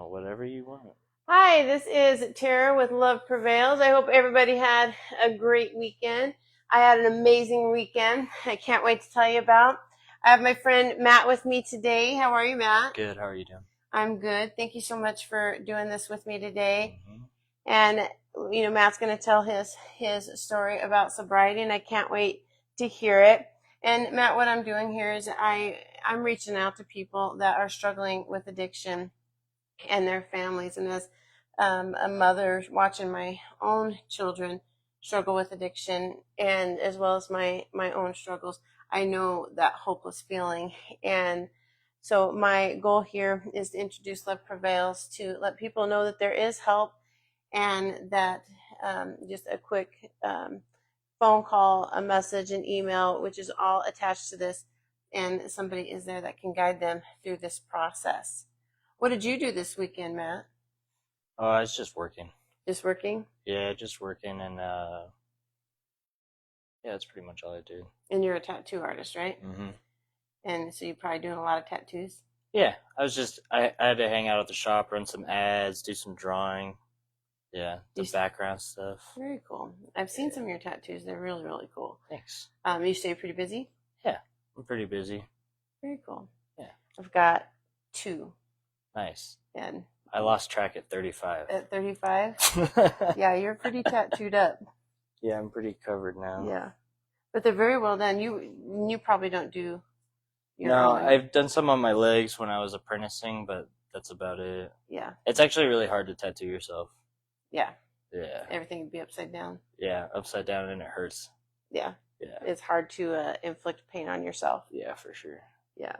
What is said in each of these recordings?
Whatever you want. Hi, this is Tara with Love Prevails. I hope everybody had a great weekend. I had an amazing weekend. I can't wait to tell you about. I have my friend Matt with me today. How are you, Matt? Good. How are you doing? I'm good. Thank you so much for doing this with me today. Mm-hmm. And Matt's going to tell his story about sobriety, and I can't wait to hear it. And Matt, what I'm doing here is I'm reaching out to people that are struggling with addiction and their families. And as a mother watching my own children struggle with addiction, and as well as my own struggles, I know that hopeless feeling. And so my goal here is to introduce Love Prevails, to let people know that there is help, and that just a quick phone call, a message, an email, which is all attached to this, and somebody is there that can guide them through this process. What did you do this weekend, Matt? Oh, I was just working. Just working? Yeah, just working, and yeah, that's pretty much all I did. And you're a tattoo artist, right? Mm-hmm. And so you're probably doing a lot of tattoos? Yeah, I had to hang out at the shop, run some ads, do some drawing. Yeah, the background stuff. Very cool. I've seen some of your tattoos. They're really, really cool. Thanks. You stay pretty busy? Yeah, I'm pretty busy. Very cool. Yeah. I've got 2. Nice. And I lost track at 35. At 35? Yeah, you're pretty tattooed up. Yeah, I'm pretty covered now. Yeah. But they're very well done. You probably don't do your No, own. I've done some on my legs when I was apprenticing, but that's about it. Yeah. It's actually really hard to tattoo yourself. Yeah. Yeah. Everything would be upside down. Yeah, upside down, and it hurts. Yeah. Yeah. It's hard to inflict pain on yourself. Yeah, for sure. Yeah.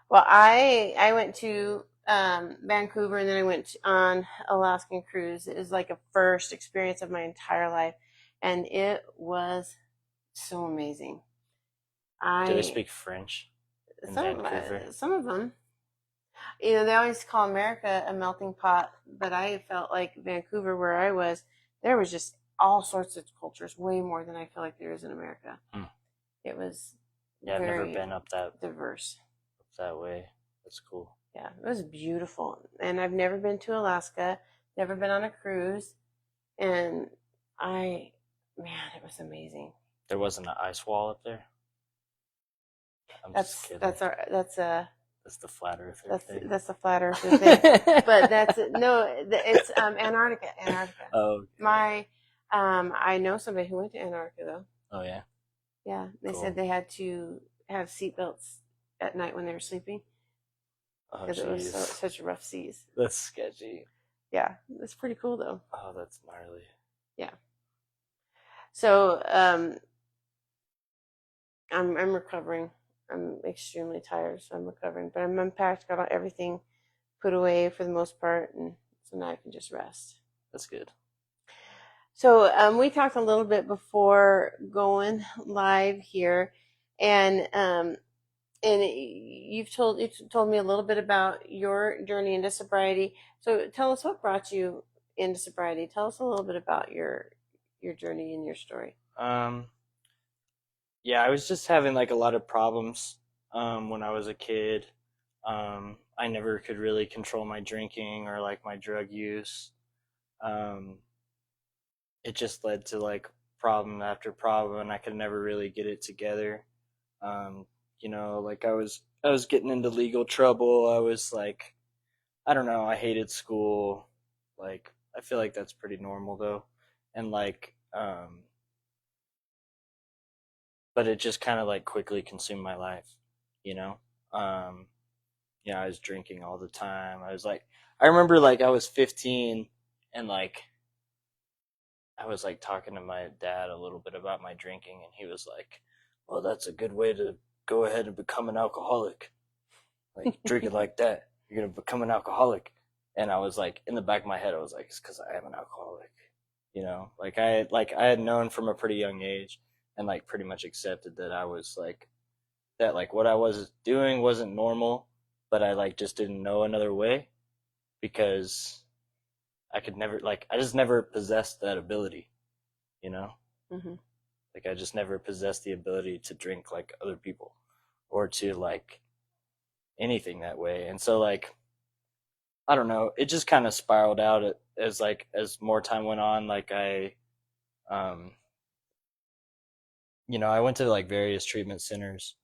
Well, I went to Vancouver, and then I went on Alaskan cruise. It was like a first experience of my entire life, and it was so amazing. Do they speak French in Vancouver? Some of them. They always call America a melting pot, but I felt like Vancouver, where I was, there was just all sorts of cultures, way more than I feel like there is in America. It was I've never been up that diverse. Up that way. That's cool. Yeah, it was beautiful. And I've never been to Alaska, never been on a cruise, and man, it was amazing. There wasn't an ice wall up there? Just kidding. That's the flat earther thing. That's the flat earther thing. But it's Antarctica. Oh. Okay. I know somebody who went to Antarctica though. Oh yeah. Yeah, they said they had to have seatbelts at night when they were sleeping because it was such rough seas. That's sketchy. Yeah, it's pretty cool though. Oh, that's gnarly. Yeah. So I'm recovering. I'm extremely tired, so I'm recovering. But I'm unpacked, got everything put away for the most part, and so now I can just rest. That's good. So we talked a little bit before going live here, and you've told me a little bit about your journey into sobriety. So tell us what brought you into sobriety. Tell us a little bit about your journey and your story. Yeah, I was just having like a lot of problems when I was a kid. I never could really control my drinking or like my drug use. It just led to like problem after problem, and I could never really get it together. Like I was getting into legal trouble. I was like, I don't know, I hated school. Like, I feel like that's pretty normal though. And like, but it just kind of like quickly consumed my life, I was drinking all the time. I remember like I was 15, and like I was like talking to my dad a little bit about my drinking, and he was like, well, that's a good way to go ahead and become an alcoholic. Like, drink it like that, you're going to become an alcoholic. And I was like, in the back of my head, I was like, it's because I am an alcoholic. I had known from a pretty young age, and like pretty much accepted that I was like, that like what I was doing wasn't normal, but I like just didn't know another way, because I just never possessed that ability, Mm-hmm. Like I just never possessed the ability to drink like other people, or to like anything that way. And so like I don't know. It just kind of spiraled out as like as more time went on. Like um, I went to like various treatment centers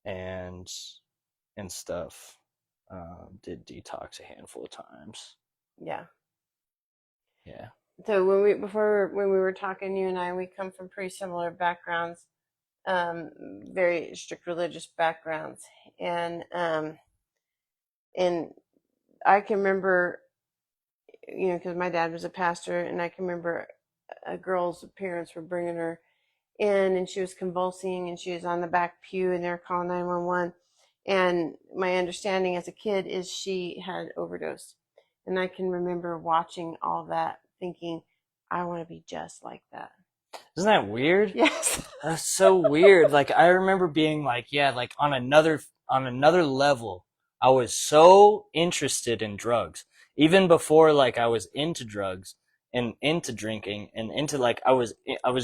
and stuff. Did detox a handful of times. Yeah. Yeah. So when we were talking, you and I, we come from pretty similar backgrounds, um, very strict religious backgrounds, and um, and I can remember, because my dad was a pastor, and I can remember a girl's parents were bringing her in, and she was convulsing, and she was on the back pew, and they're calling 911. And my understanding as a kid is she had overdosed, and I can remember watching all that, thinking, I want to be just like that. Isn't that weird? Yes. That's so weird. Like I remember being like, yeah, like on another level, I was so interested in drugs. Even before like I was into drugs and into drinking and into like I was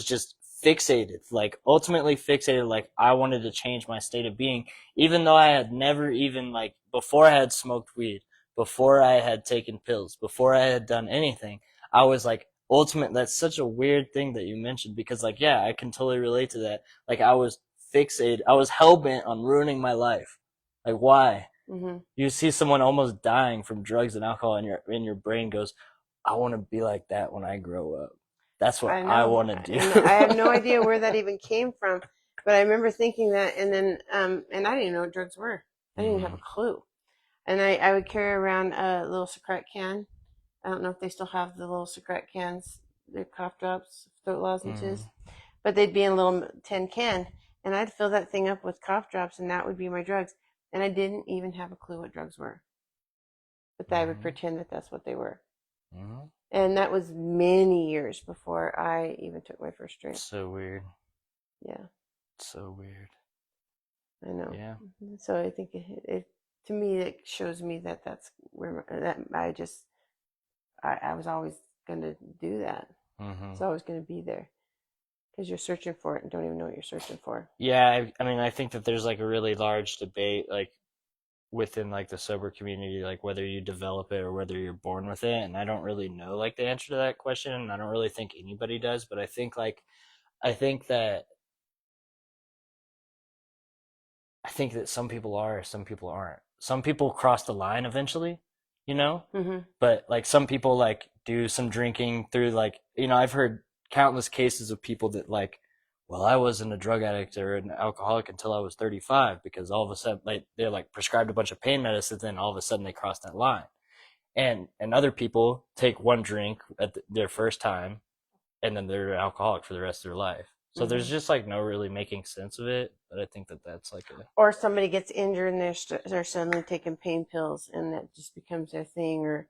just fixated, like ultimately fixated, like I wanted to change my state of being, even though I had never even like before I had smoked weed, before I had taken pills, before I had done anything. I was like ultimate. That's such a weird thing that you mentioned because like yeah, I can totally relate to that. Like I was fixated, I was hell-bent on ruining my life. Like why? Hmm. You see someone almost dying from drugs and alcohol and your brain goes, I want to be like that when I grow up. That's what I I know, want to do. and I have no idea where that even came from, but I remember thinking that, and then, and I didn't even know what drugs were. I didn't even have Mm-hmm. a clue. And I would carry around a little Secret can. I don't know if they still have the little Secret cans, the cough drops, throat Mm-hmm. lozenges, but they'd be in a little tin can, and I'd fill that thing up with cough drops, and that would be my drugs. And I didn't even have a clue what drugs were, but I would Mm-hmm. pretend that that's what they were. Mm-hmm. And that was many years before I even took my first drink. So weird. Yeah, So weird. I know. Yeah. So I think it to me it shows me that that's where that I was always going to do that. Mm-hmm. It's always going to be there because you're searching for it and don't even know what you're searching for. Yeah, I mean, I think that there's like a really large debate, like within like the sober community, like whether you develop it or whether you're born with it. And I don't really know like the answer to that question, and I don't really think anybody does. But I think that I think that some people are, some people aren't. Some people cross the line eventually, you know, Hmm. but like some people like do some drinking through like I've heard countless cases of people that like, well, I wasn't a drug addict or an alcoholic until I was 35 because all of a sudden like they're like prescribed a bunch of pain medicines and all of a sudden they cross that line. And other people take one drink at their first time and then they're an alcoholic for the rest of their life. So there's Hmm. just like no really making sense of it, but I think that that's like a Or somebody gets injured and they're suddenly taking pain pills and that just becomes their thing. Or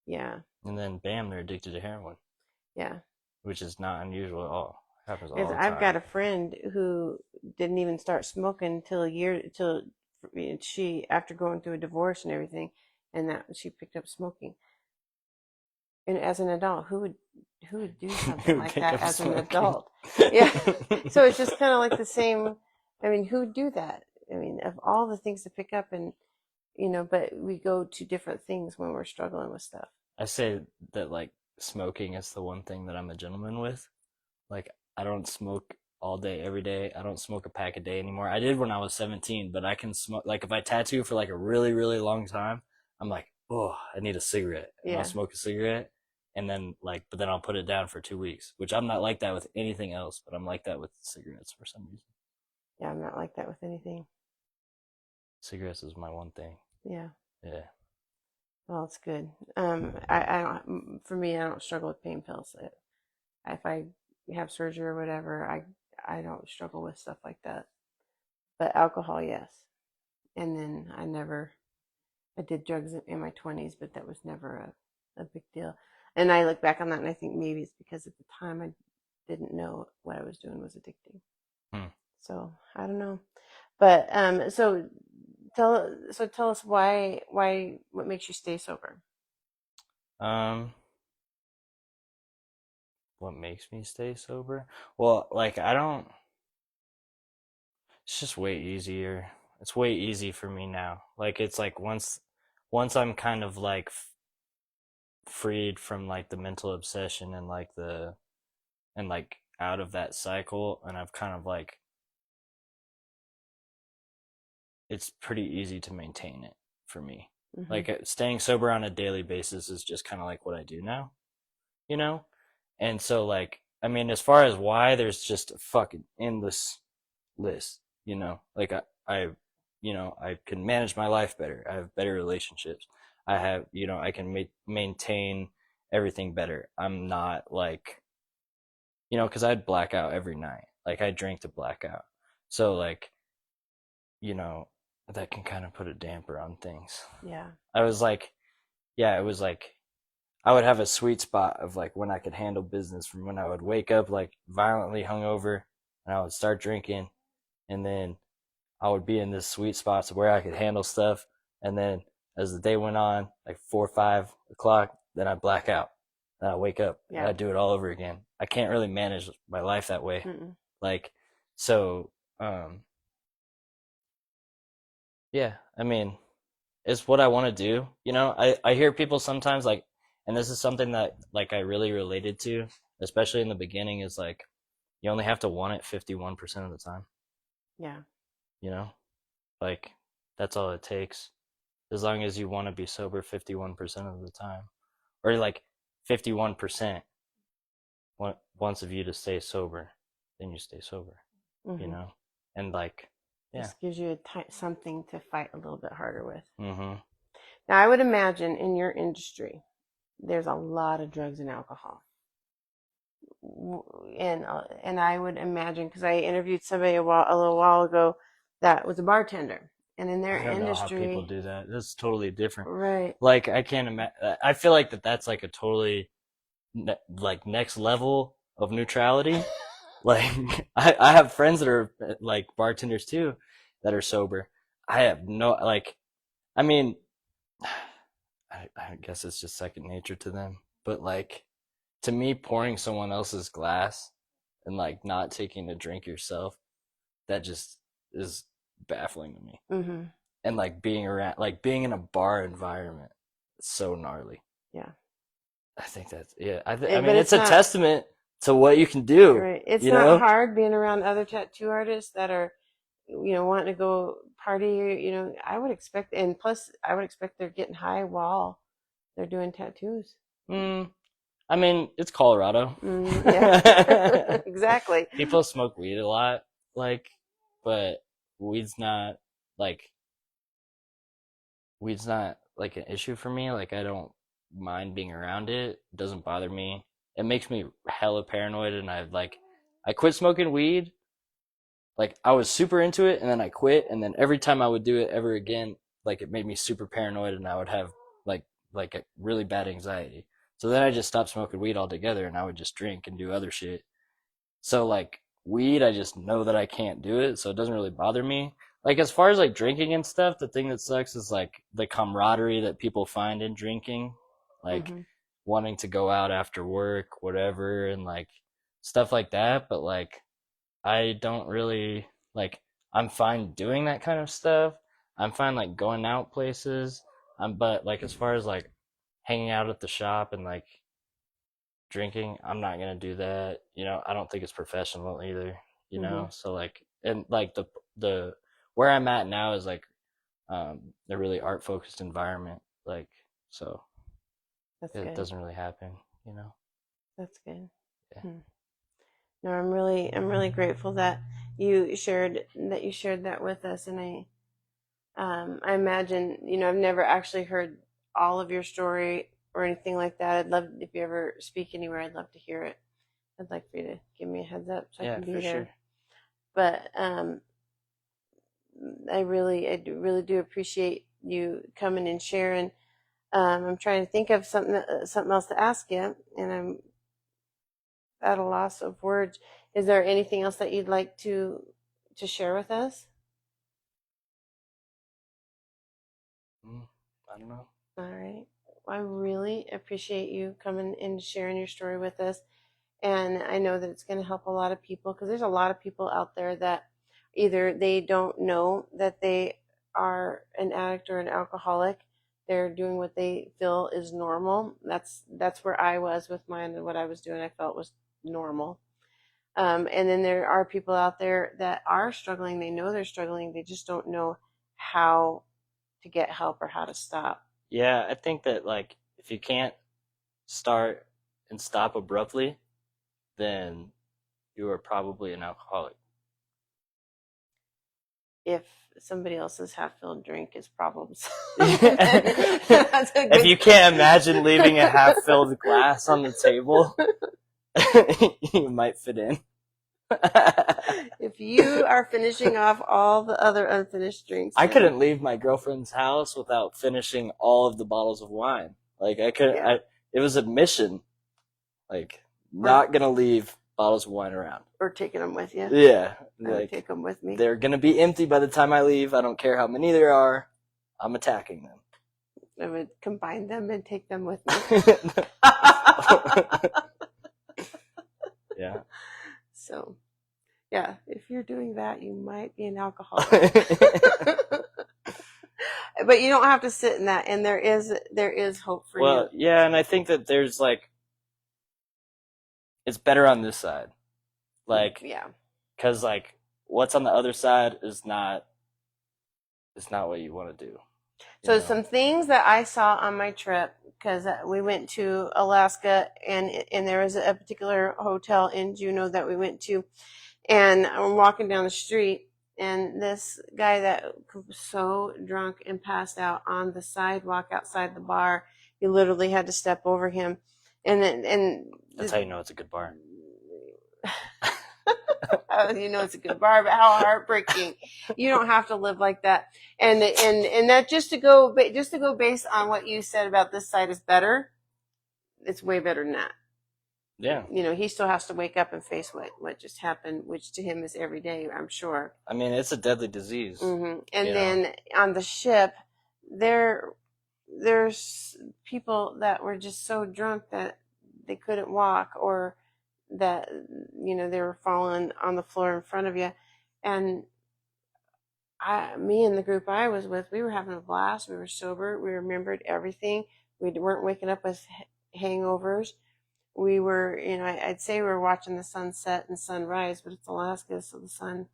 yeah, and then bam, they're addicted to heroin, yeah. which is not unusual at all. Happens Because all the I've got time. a friend who didn't even start smoking till a year till she after going through a divorce and everything, and that she picked up smoking. And as an adult, who would do something like Pick that up as an smoking. adult? Yeah. So it's just kind of like the same. I mean, who would do that? I mean, of all the things to pick up, and but we go to different things when we're struggling with stuff. I say that like smoking is the one thing that I'm a gentleman with. Like I don't smoke all day every day. I don't smoke a pack a day anymore. I did when I was 17, but I can smoke like if I tattoo for like a really really long time, I'm like, "Oh, I need a cigarette." And I'll Yeah. smoke a cigarette and then like but then I'll put it down for 2 weeks, which I'm not like that with anything else, but I'm like that with cigarettes for some reason. Yeah, I'm not like that with anything. Cigarettes is my one thing. Yeah. Yeah. Well, it's good. I don't. For me, I don't struggle with pain pills. If I have surgery or whatever, I don't struggle with stuff like that. But alcohol, yes. And then I did drugs in my 20s, but that was never a big deal. And I look back on that and I think maybe it's because at the time I didn't know what I was doing was addicting. Hmm. So I don't know. But tell us why what makes you stay sober? Um, what makes me stay sober? Well, like I don't. It's just way easier. It's way easy for me now. Like it's like once I'm kind of like freed from like the mental obsession and like out of that cycle, and I've kind of like it's pretty easy to maintain it for me. Mm-hmm. Like staying sober on a daily basis is just kind of like what I do now, you know? And so like I mean as far as why, there's just a fucking endless list, you know? Like I I can manage my life better. I have better relationships. I have, I can maintain everything better. I'm not like, cuz I'd black out every night. Like I drink to black out. So like, you know, that can kind of put a damper on things. Yeah. I was like, yeah, it was like I would have a sweet spot of like when I could handle business, from when I would wake up like violently hungover and I would start drinking, and then I would be in this sweet spot to where I could handle stuff, and then as the day went on, like 4 or 5 o'clock, then I black out. Then I wake up and Yeah. I do it all over again. I can't really manage my life that way. Mm-mm. Like so, yeah. I mean, it's what I want to do. I hear people sometimes like, and this is something that like I really related to, especially in the beginning, is like you only have to want it 51% of the time. Yeah. You know, like that's all it takes. As long as you want to be sober 51% of the time, or like 51% wants of you to stay sober, then you stay sober. Mm-hmm. And like, yeah. This gives you something to fight a little bit harder with. Mm-hmm. Now, I would imagine in your industry, there's a lot of drugs and alcohol. And I would imagine, because I interviewed somebody a little while ago that was a bartender, and in their I don't know how people industry, do that. That's totally different. right? Like I can't imagine. I feel like that's like a totally like next level of neutrality. Like I have friends that are like bartenders too, that are sober. I have no like. I mean, I guess it's just second nature to them. But like to me, pouring someone else's glass and like not taking a drink yourself, that just is baffling to me. Mm-hmm. And like being in a bar environment, it's so gnarly. Yeah. I think that's yeah. I But mean, it's it's a not testament to what you can do. right. It's You not know? hard being around other tattoo artists that are, wanting to go party. I would expect, and plus, I would expect they're getting high while they're doing tattoos. Mm, I mean, it's Colorado. Yeah, exactly. People smoke weed a lot, like, but weed's not like weed's not like an issue for me. Like, I don't mind being around it. It doesn't bother me. It makes me hella paranoid, and I quit smoking weed. Like, I was super into it, and then I quit, and then every time I would do it ever again, like, it made me super paranoid, and I would have like a really bad anxiety. So then I just stopped smoking weed altogether, and I would just drink and do other shit. So like weed, I just know that I can't do it, so it doesn't really bother me. Like as far as like drinking and stuff, the thing that sucks is like the camaraderie that people find in drinking, like Mm-hmm. wanting to go out after work, whatever, and like stuff like that. But like I don't really like. I'm fine doing that kind of stuff. I'm fine like going out places. But like as far as like hanging out at the shop and like drinking, I'm not gonna do that. I don't think it's professional either. Mm-hmm. So like, and like the where I'm at now is like a really art focused environment. Like so, That's it good. doesn't really happen. That's good. Yeah. Hmm. No, I'm really grateful that you shared that with us, and I imagine, I've never actually heard all of your story or anything like that. I'd love, if you ever speak anywhere, I'd love to hear it. I'd like for you to give me a heads up so I Yeah, can be for there. sure. But I really do appreciate you coming and sharing. I'm trying to think of something else to ask you, and I'm at a loss of words. Is there anything else that you'd like to share with us? Mm, I don't know. All right. Well, I really appreciate you coming and sharing your story with us. And I know that it's going to help a lot of people, because there's a lot of people out there that either they don't know that they are an addict or an alcoholic, they're doing what they feel is normal. That's where I was with mine, and what I was doing I felt was normal. And then there are people out there that are struggling. They know they're struggling. They just don't know how to get help or how to stop. Yeah, I think that like if you can't start and stop abruptly, then you are probably an alcoholic. If somebody else's half-filled drink is problems, If you can't imagine leaving a half-filled glass on the table, you might fit in. If you are finishing off all the other unfinished drinks, I couldn't leave my girlfriend's house without finishing all of the bottles of wine. Like I could, Yeah. it was a mission. Like not gonna leave bottles of wine around. Or taking them with you. Yeah, I would like take them with me. they're gonna be empty by the time I leave. I don't care how many there are. I'm attacking them. I would combine them and take them with me. Yeah. So, yeah, if you're doing that, you might be an alcoholic. But you don't have to sit in that, and there is hope for you. Well, yeah, and I think that there's like, it's better on this side. Like, yeah, because like what's on the other side is not what you want to do. So some things that I saw on my trip, because we went to Alaska, and there was a particular hotel in Juneau that we went to, and I'm walking down the street, and this guy that was so drunk and passed out on the sidewalk outside the bar, you literally had to step over him, and that's how you know it's a good bar. You know it's a good bar, but how heartbreaking! You don't have to live like that. And that just to go based on what you said about this side is better. It's way better than that. Yeah. You know, he still has to wake up and face what just happened, which to him is every day, I'm sure. I mean, it's a deadly disease. Mm-hmm. And then on the ship, there's people that were just so drunk that they couldn't walk, or that, you know, they were falling on the floor in front of you. And me and the group I was with, we were having a blast. We were sober. We remembered everything. We weren't waking up with hangovers. We were, you know, I'd say we were watching the sunset and sunrise, but it's Alaska, so the sun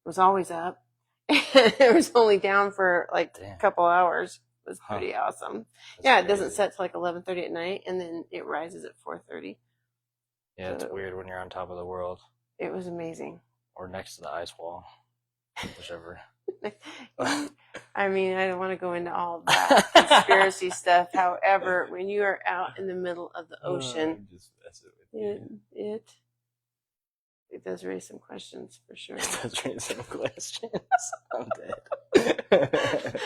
was always up. It was only down for like a couple hours. It was pretty awesome. That's crazy. It doesn't set till like 11:30 at night, and then it rises at 4:30. Yeah, it's weird when you're on top of the world. It was amazing. Or next to the ice wall. Whichever. I mean, I don't want to go into all of that conspiracy stuff. However, when you are out in the middle of the ocean, it does raise some questions for sure. It does raise some questions. I'm dead.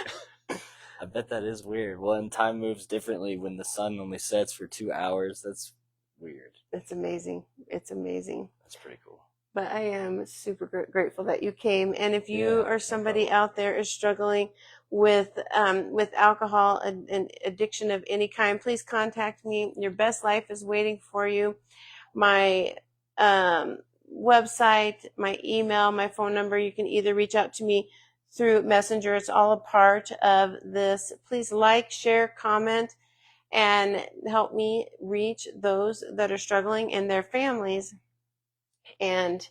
I bet that is weird. Well, and time moves differently when the sun only sets for 2 hours. That's weird. It's amazing. It's amazing. That's pretty cool. But I am super grateful that you came. And if you or somebody out there is struggling with alcohol and addiction of any kind, please contact me. Your best life is waiting for you. My website, my email, my phone number, you can either reach out to me through Messenger. It's all a part of this. Please like, share, comment, and help me reach those that are struggling and their families. And,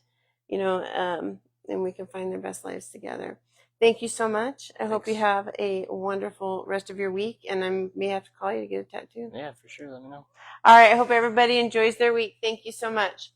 you know, and we can find their best lives together. Thank you so much. I hope you have a wonderful rest of your week, and I may have to call you to get a tattoo. Yeah, for sure. Let me know. All right. I hope everybody enjoys their week. Thank you so much.